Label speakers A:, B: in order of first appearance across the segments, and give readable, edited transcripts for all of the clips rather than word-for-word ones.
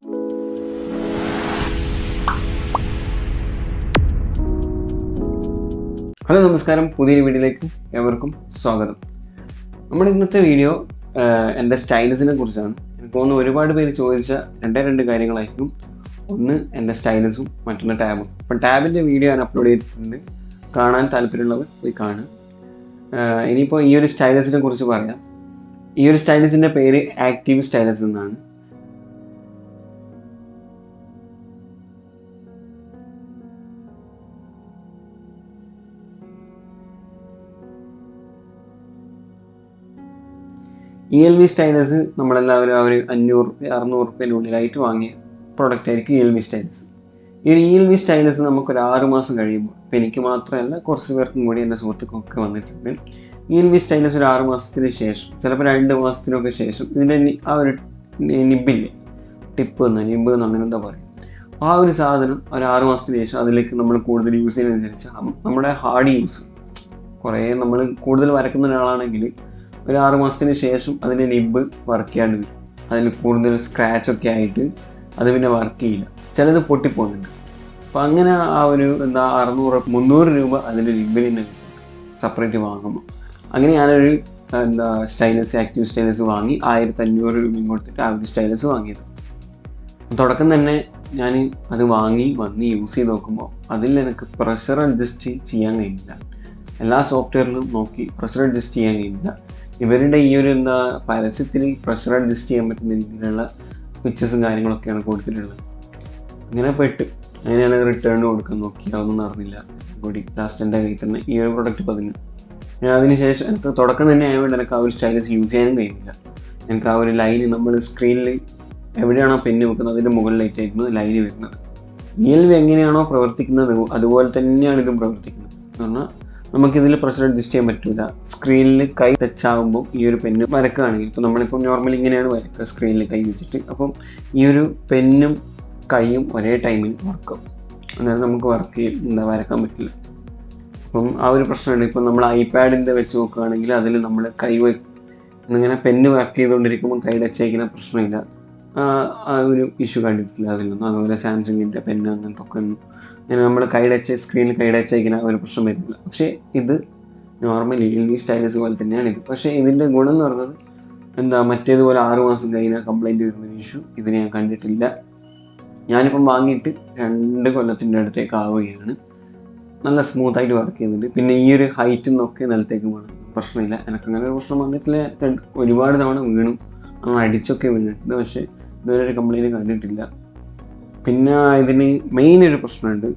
A: Hello നമസ്കാരം, പുതിയൊരു വീഡിയോയിലേക്ക് ഏവർക്കും സ്വാഗതം. നമ്മുടെ ഇന്നത്തെ വീഡിയോ എൻ്റെ സ്റ്റൈലസിനെ കുറിച്ചാണ്. എനിക്ക് തോന്നുന്നു ഒരുപാട് പേര് ചോദിച്ച രണ്ട് കാര്യങ്ങളായിരിക്കും. ഒന്ന് എൻ്റെ സ്റ്റൈലസും, മറ്റൊന്ന് ടാബും. അപ്പം ടാബിൻ്റെ വീഡിയോ ഞാൻ അപ്ലോഡ് ചെയ്തിട്ടുണ്ട്, കാണാൻ താല്പര്യമുള്ളവർ പോയി കാണുക. ഇനിയിപ്പോൾ ഈ ഒരു സ്റ്റൈലസിനെ കുറിച്ച് പറയാം. ഈ ഒരു സ്റ്റൈലസിൻ്റെ പേര് ആക്റ്റീവ് സ്റ്റൈലസ് എന്നാണ്. ELV സ്റ്റൈലസ് നമ്മളെല്ലാവരും ഒരു 500-600 ഉള്ളിലായിട്ട് വാങ്ങിയ പ്രോഡക്റ്റ് ആയിരിക്കും ELV സ്റ്റൈലസ്. ഈ ഒരു ELV സ്റ്റൈലസ് നമുക്കൊരു 6 മാസം കഴിയുമ്പോൾ, ഇപ്പം എനിക്ക് മാത്രമല്ല കുറച്ച് പേർക്കും കൂടി എൻ്റെ സുഹൃത്തുക്കൾക്ക് വന്നിട്ടുണ്ട്. ELV സ്റ്റൈലസ് ഒരു 6 മാസത്തിന് ശേഷം, ചിലപ്പോൾ 2 മാസത്തിനൊക്കെ ശേഷം ഇതിൻ്റെ ആ ഒരു നിബില്ലേ, നിബ് എന്ന് അങ്ങനെ എന്താ പറയുക, ആ ഒരു സാധനം ഒരു 6 മാസത്തിന് ശേഷം അതിലേക്ക് നമ്മൾ കൂടുതൽ യൂസ് ചെയ്യുന്നതനുസരിച്ച് നമ്മുടെ ഹാർഡ് യൂസ്, കുറേ നമ്മൾ കൂടുതൽ വരക്കുന്ന ഒരാളാണെങ്കിൽ ഒരു 6 മാസത്തിന് ശേഷം അതിൻ്റെ നിബ് വർക്ക് ചെയ്യാണ്ട് വരും. അതിൽ കൂടുതൽ സ്ക്രാച്ചൊക്കെ ആയിട്ട് അത് പിന്നെ വർക്ക് ചെയ്യില്ല, ചിലത് പൊട്ടിപ്പോകുന്നുണ്ട്. അപ്പം അങ്ങനെ ആ ഒരു 600-300 രൂപ അതിൻ്റെ നിബിന് തന്നെ സെപ്പറേറ്റ് വാങ്ങുമ്പോൾ, അങ്ങനെ ഞാനൊരു സ്റ്റൈലസ്, ആക്റ്റീവ് സ്റ്റൈലസ് വാങ്ങി 1500 രൂപയും കൊടുത്തിട്ട് ആ ഒരു സ്റ്റൈലസ് വാങ്ങിയത്. തുടക്കം തന്നെ ഞാൻ അത് വന്ന് യൂസ് ചെയ്ത് നോക്കുമ്പോൾ അതിൽ എനിക്ക് പ്രഷർ അഡ്ജസ്റ്റ് ചെയ്യാൻ കഴിയില്ല. എല്ലാ സോഫ്റ്റ്വെയറിലും നോക്കി പ്രഷർ അഡ്ജസ്റ്റ് ചെയ്യാൻ കഴിയില്ല. ഇവരുടെ ഈ ഒരു പരസ്യത്തിൽ പ്രഷർ അഡ്ജസ്റ്റ് ചെയ്യാൻ പറ്റുന്ന രീതിയിലുള്ള പിക്ചേഴ്സും കാര്യങ്ങളൊക്കെയാണ് കൊടുത്തിട്ടുള്ളത്. അങ്ങനെ അങ്ങനെയാണ് റിട്ടേൺ കൊടുക്കാൻ നോക്കി, അതൊന്നും നടന്നില്ല കൂടി. ലാസ്റ്റ് എൻ്റെ കയ്യിൽ തന്നെ ഈ ഒരു പ്രൊഡക്റ്റ് പതിഞ്ഞു. ഞാൻ അതിനുശേഷം എനിക്ക് തുടക്കം തന്നെ ആയതുകൊണ്ട് എനിക്ക് ആ ഒരു സ്റ്റൈലസ് യൂസ് ചെയ്യാനും കഴിയുന്നില്ല. എനിക്ക് ആ ഒരു ലൈന് നമ്മൾ സ്ക്രീനിൽ എവിടെയാണോ പെന്ന് വെക്കുന്നത് അതിൻ്റെ മുകളിലായിട്ടായിരുന്നു ലൈന് വരുന്നത്. ELV എങ്ങനെയാണോ പ്രവർത്തിക്കുന്നത് അതുപോലെ തന്നെയാണ് ഇതും പ്രവർത്തിക്കുന്നത്. എന്ന് പറഞ്ഞാൽ നമുക്കിതിൽ പ്രഷർ അഡ്ജസ്റ്റ് ചെയ്യാൻ പറ്റില്ല. സ്ക്രീനിൽ കൈ ടച്ച് ആകുമ്പോൾ ഈ ഒരു പെന്ന് വരക്കുകയാണെങ്കിൽ, ഇപ്പോൾ നമ്മളിപ്പോൾ നോർമലി ഇങ്ങനെയാണ് വരക്കുക സ്ക്രീനിൽ കൈ വെച്ചിട്ട്, അപ്പം ഈ ഒരു പെന്നും കൈയും ഒരേ ടൈമിൽ വർക്കും. അന്നേരം നമുക്ക് വരക്കാൻ പറ്റില്ല. അപ്പം ആ ഒരു പ്രശ്നമുണ്ട്. ഇപ്പം നമ്മൾ ഐപാഡിൻ്റെ വെച്ച് നോക്കുകയാണെങ്കിൽ അതിൽ നമ്മൾ ഇങ്ങനെ പെന്ന് വർക്ക് ചെയ്തുകൊണ്ടിരിക്കുമ്പോൾ കൈ ടച്ച് അയക്കുന്ന പ്രശ്നമില്ല, ആ ഒരു ഇഷ്യൂ കണ്ടിട്ടില്ല അതിലൊന്നും. അതുപോലെ സാംസങ്ങിൻ്റെ പെന്ന് അങ്ങനത്തെ ഒക്കെ ഒന്നും അങ്ങനെ നമ്മൾ സ്ക്രീനിൽ കൈ ടച്ച് അയക്കുന്ന ഒരു പ്രശ്നം വരുന്നില്ല. പക്ഷേ ഇത് നോർമലി ELV സ്റ്റൈലസ് പോലെ തന്നെയാണ് ഇത്. പക്ഷേ ഇതിൻ്റെ ഗുണം എന്ന് പറയുന്നത് മറ്റേതുപോലെ 6 മാസം കഴിഞ്ഞാൽ കംപ്ലൈൻറ്റ് വരുന്നൊരു ഇഷ്യൂ ഇതിന് ഞാൻ കണ്ടിട്ടില്ല. ഞാനിപ്പം വാങ്ങിയിട്ട് 2 കൊല്ലത്തിൻ്റെ അടുത്തേക്ക് ആവുകയാണ്. നല്ല സ്മൂത്തായിട്ട് വർക്ക് ചെയ്യുന്നുണ്ട്. പിന്നെ ഈ ഒരു ഹൈറ്റിൽ നിന്നൊക്കെ നിലത്തേക്ക് വീണു, പ്രശ്നമില്ല. എനിക്കങ്ങനെ ഒരു പ്രശ്നം വന്നിട്ടില്ല. ഒരുപാട് തവണ വീണു, അടിച്ചൊക്കെ വീണിട്ടുണ്ട്, പക്ഷേ ഇതുവരെ ഒരു കംപ്ലൈൻറ്റ് കണ്ടിട്ടില്ല. പിന്നെ ഇതിന് മെയിൻ ഒരു പ്രശ്നമുണ്ട്,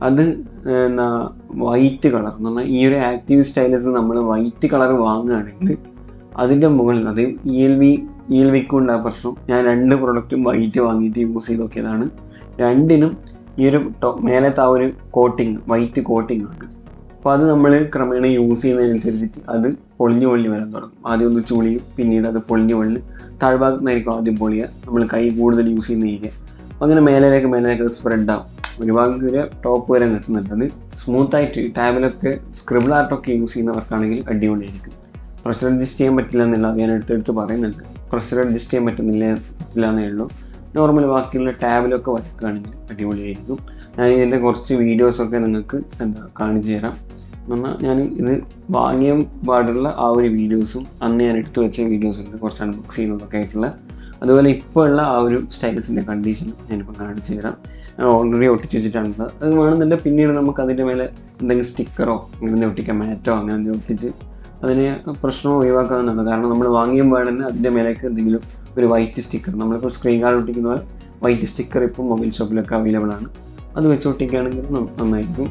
A: അത് വൈറ്റ് കളർ. എന്ന് പറഞ്ഞാൽ ഈ ഒരു ആക്റ്റീവ് സ്റ്റൈലസ് നമ്മൾ വൈറ്റ് കളർ വാങ്ങുകയാണെങ്കിൽ അതിൻ്റെ മുകളിൽ, അത് ELVക്കും ഉണ്ട് ആ പ്രശ്നം. ഞാൻ 2 പ്രൊഡക്റ്റും വൈറ്റ് വാങ്ങിയിട്ട് യൂസ് ചെയ്ത് നോക്കിയതാണ്. രണ്ടിനും ഈ ഒരു മേലത്തെ ആ ഒരു വൈറ്റ് കോട്ടിങ് ഉണ്ട്. അപ്പോൾ അത് നമ്മൾ ക്രമേണ യൂസ് ചെയ്യുന്നതിനനുസരിച്ചിട്ട് അത് പൊളിഞ്ഞ് വരാൻ തുടങ്ങും. ആദ്യം ഒന്ന് ചുളിയും, പിന്നീട് അത് പൊളിഞ്ഞ് താഴ്ഭാഗത്ത് നിന്നായിരിക്കും ആദ്യം പൊളിയുക, നമ്മൾ കൈ കൂടുതൽ യൂസ് ചെയ്യുന്ന ഏരിയ. അപ്പോൾ അങ്ങനെ മേലേക്ക് സ്പ്രെഡ് ആവും, ഒരു ഭാഗം വരെ ടോപ്പ് വരെ എത്തുന്നുണ്ട്. അത് സ്മൂത്തായിട്ട് ടാബിലൊക്കെ സ്ക്രിബിൾ ആർട്ടൊക്കെ യൂസ് ചെയ്യുന്നവർക്കാണെങ്കിൽ അടിപൊളിയായിരിക്കും. പ്രഷർ അഡ്ജസ്റ്റ് ചെയ്യാൻ പറ്റില്ല എന്നല്ല ഞാൻ എടുത്തെടുത്ത് പറയുന്നുണ്ട്, പ്രഷർ അഡ്ജസ്റ്റ് ചെയ്യാൻ പറ്റില്ല എന്നേ ഉള്ളൂ. നോർമൽ ബാക്കിയുള്ള ടാബിലൊക്കെ വരക്കുകയാണെങ്കിൽ അടിപൊളിയായിരിക്കും. ഞാൻ ഇതിൻ്റെ കുറച്ച് വീഡിയോസൊക്കെ നിങ്ങൾക്ക് കാണിച്ചു തരാം. എന്ന് പറഞ്ഞാൽ ഞാൻ ഇത് വാങ്ങിയ പാടുള്ള ആ ഒരു വീഡിയോസും അന്ന് ഞാൻ എടുത്തു വെച്ച വീഡിയോസുണ്ട്, കുറച്ച് അൺബോക്സ് ചെയ്യുന്നതൊക്കെ ആയിട്ടുള്ള. അതുപോലെ ഇപ്പോൾ ഉള്ള ആ ഒരു സ്റ്റൈലസിൻ്റെ കണ്ടീഷൻ ഞാനിപ്പോൾ കാണിച്ചു തരാം. ഞാൻ ഓൾറെഡി ഒട്ടിച്ച് വെച്ചിട്ടാണുള്ളത്. അത് വേണമെന്നുണ്ടെങ്കിൽ പിന്നീട് നമുക്ക് അതിൻ്റെ മേലെ എന്തെങ്കിലും സ്റ്റിക്കറോ അങ്ങനെ ഒട്ടിക്കാം, മാറ്റോ അങ്ങനെ ഒട്ടിച്ച് അതിനെ പ്രശ്നം ഒഴിവാക്കാവുന്നതാണ്. കാരണം നമ്മൾ വാങ്ങിയ പാടുന്ന അതിൻ്റെ മേലേക്ക് എന്തെങ്കിലും ഒരു വൈറ്റ് സ്റ്റിക്കർ, നമ്മളിപ്പോൾ സ്ക്രീൻ കാർഡ് ഒട്ടിക്കുന്ന പോലെ വൈറ്റ് സ്റ്റിക്കർ ഇപ്പോൾ മൊബൈൽ ഷോപ്പിലൊക്കെ അവൈലബിൾ ആണ്. അത് വെച്ച് ഒട്ടിക്കുകയാണെങ്കിൽ നന്നായിരിക്കും.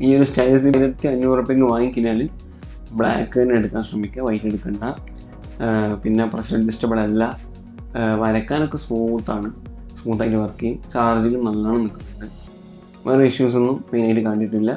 A: ഈ ഒരു സ്റ്റൈലസ് 1500 രൂപയ്ക്ക് വാങ്ങിക്കഴിഞ്ഞാൽ ബ്ലാക്ക് തന്നെ എടുക്കാൻ ശ്രമിക്കുക, വൈറ്റ് എടുക്കണ്ട. പിന്നെ പ്രഷർ അഡ്ജസ്റ്റബിൾ അല്ല, വരയ്ക്കാനൊക്കെ സ്മൂത്തായിട്ട് വർക്ക് ചെയ്യും, ചാർജിങ് നല്ലോണം നിൽക്കുന്നുണ്ട്, വേറെ ഇഷ്യൂസൊന്നും മെയിനായിട്ട് കണ്ടിട്ടില്ല.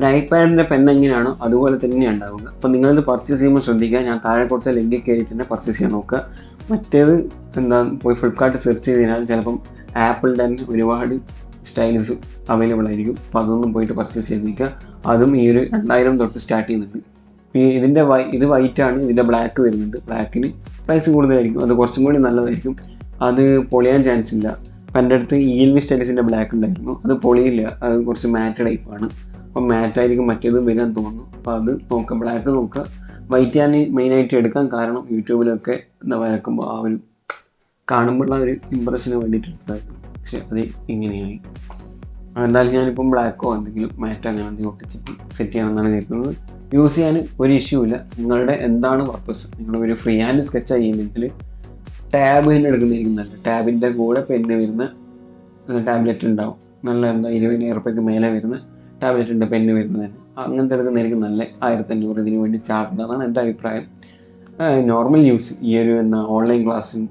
A: ഒരു ഐപാഡിൻ്റെ പെൻ എങ്ങനെയാണോ അതുപോലെ തന്നെയാണ് ഉണ്ടാവുക. അപ്പോൾ നിങ്ങളിത് പർച്ചേസ് ചെയ്യുമ്പോൾ ശ്രദ്ധിക്കുക, ഞാൻ താഴെ കൊടുത്ത ലിങ്കിൽ കയറിയിട്ട് തന്നെ പർച്ചേസ് ചെയ്യാൻ നോക്കുക. മറ്റേത് പോയി ഫ്ലിപ്കാർട്ട് സെർച്ച് ചെയ്ത് കഴിഞ്ഞാൽ ചിലപ്പം ആപ്പിളിൻ്റെ തന്നെ ഒരുപാട് സ്റ്റൈൽസ് അവൈലബിൾ ആയിരിക്കും. അപ്പോൾ അതൊന്നും പോയിട്ട് പർച്ചേസ് ചെയ്ത് നിൽക്കുക. അതും ഈ ഒരു 2000 തൊട്ട് സ്റ്റാർട്ട് ചെയ്യുന്നുണ്ട്. ഇതിൻ്റെ ഇത് വൈറ്റാണ്, ഇതിൻ്റെ ബ്ലാക്ക് വരുന്നുണ്ട്. ബ്ലാക്കിന് പ്രൈസ് കൂടുതലായിരിക്കും, അത് കുറച്ചും കൂടി നല്ലതായിരിക്കും, അത് പൊളിയാൻ ചാൻസ് ഇല്ല. അപ്പം എൻ്റെ അടുത്ത് ELV സ്റ്റൈലിസിൻ്റെ ബ്ലാക്ക് ഉണ്ടായിരുന്നു, അത് പൊളിയില്ല, അത് കുറച്ച് മാറ്റ് ടൈപ്പാണ്. അപ്പം മാറ്റായിരിക്കും മറ്റേത് വരാൻ തോന്നുന്നു. അപ്പോൾ അത് നോക്കുക, ബ്ലാക്ക് നോക്കുക. വൈറ്റ് ഞാൻ മെയിനായിട്ട് എടുക്കാൻ കാരണം യൂട്യൂബിലൊക്കെ വരക്കുമ്പോൾ ആ ഒരു കാണുമ്പോഴുള്ള ഒരു ഇമ്പ്രഷന് വേണ്ടിയിട്ട് എടുത്തായിരുന്നു. പക്ഷെ അത് ഇങ്ങനെയായി. എന്തായാലും ഞാനിപ്പം ബ്ലാക്കോ എന്തെങ്കിലും മാറ്റ് അങ്ങനെ എന്തെങ്കിലും ഒട്ടിച്ചിട്ട് സെറ്റ് ചെയ്യണമെന്നാണ് കേൾക്കുന്നത്. യൂസ് ചെയ്യാൻ ഒരു ഇഷ്യൂ ഇല്ല. നിങ്ങളുടെ എന്താണ് പർപ്പസ്, നിങ്ങൾ ഒരു ഫ്രീ ഹാൻഡ് സ്കെച്ച് ചെയ്യുന്നെങ്കിൽ ടാബ് തന്നെ എടുക്കുന്നതായിരിക്കും നല്ലത്. ടാബിൻ്റെ കൂടെ പെന്ന് വരുന്ന ടാബ്ലറ്റ് ഉണ്ടാവും, നല്ല 20,000 രൂപയ്ക്ക് മേലെ വരുന്ന ടാബ്ലറ്റിൻ്റെ പെന്ന് വരുന്നതിന് അങ്ങനത്തെ എടുക്കുന്നതായിരിക്കും നല്ല. 1500 ഇതിന് വേണ്ടി ചാർജ്, അതാണ് എൻ്റെ അഭിപ്രായം. നോർമൽ യൂസ് ഈ ഒരു ഓൺലൈൻ ക്ലാസ്സും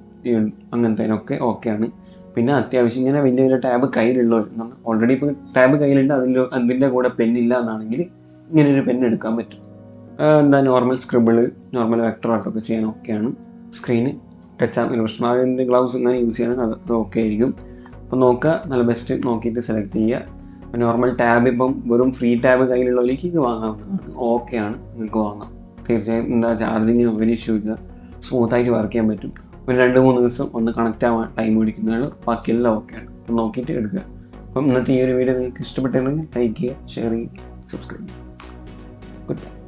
A: അങ്ങനത്തേനൊക്കെ ഓക്കെയാണ്. പിന്നെ അത്യാവശ്യം ഇങ്ങനെ വലിയ വലിയ ടാബ് കയ്യിലുള്ളവർ, ഓൾറെഡി ഇപ്പോൾ ടാബ് കയ്യിലുണ്ട്, അതിൻ്റെ കൂടെ പെന്നില്ല എന്നാണെങ്കിൽ ഇങ്ങനെ ഒരു പെൻ എടുക്കാൻ പറ്റും. നോർമൽ സ്ക്രിബിള്, നോർമൽ വെക്ടർ ആർട്ടൊക്കെ ചെയ്യാൻ ഓക്കെയാണ്. സ്ക്രീന് ടച്ച് ആകുന്ന പ്രശ്നം, അതിൻ്റെ ഗ്ലൗസ് ഇങ്ങനെ യൂസ് ചെയ്യാൻ അത് ഓക്കെ ആയിരിക്കും. അപ്പോൾ നോക്കുക, നല്ല ബെസ്റ്റ് നോക്കിയിട്ട് സെലക്ട് ചെയ്യുക. നോർമൽ ടാബ് ഇപ്പം വെറും ഫ്രീ ടാബ് കയ്യിലുള്ളവർക്ക് ഇത് വാങ്ങാവുന്നതാണ്, ഓക്കെയാണ്, നിങ്ങൾക്ക് വാങ്ങാം. തീർച്ചയായും ചാർജിങ്ങിന് ഒരു ഇഷ്യൂ ഇല്ല, സ്മൂത്തായിട്ട് വർക്ക് ചെയ്യാൻ പറ്റും. ഒരു 2-3 ദിവസം ഒന്ന് കണക്റ്റ് ആവാൻ ടൈം പിടിക്കുന്നതാണ്, ബാക്കിയെല്ലാം ഓക്കെയാണ്. അപ്പം നോക്കിയിട്ട് എടുക്കുക. അപ്പം ഇന്നത്തെ ഈ ഒരു വീഡിയോ നിങ്ങൾക്ക് ഇഷ്ടപ്പെട്ടെങ്കിൽ ലൈക്ക് ചെയ്യുക, ഷെയർ ചെയ്യുക, സബ്സ്ക്രൈബ് ചെയ്യുക. Good bye.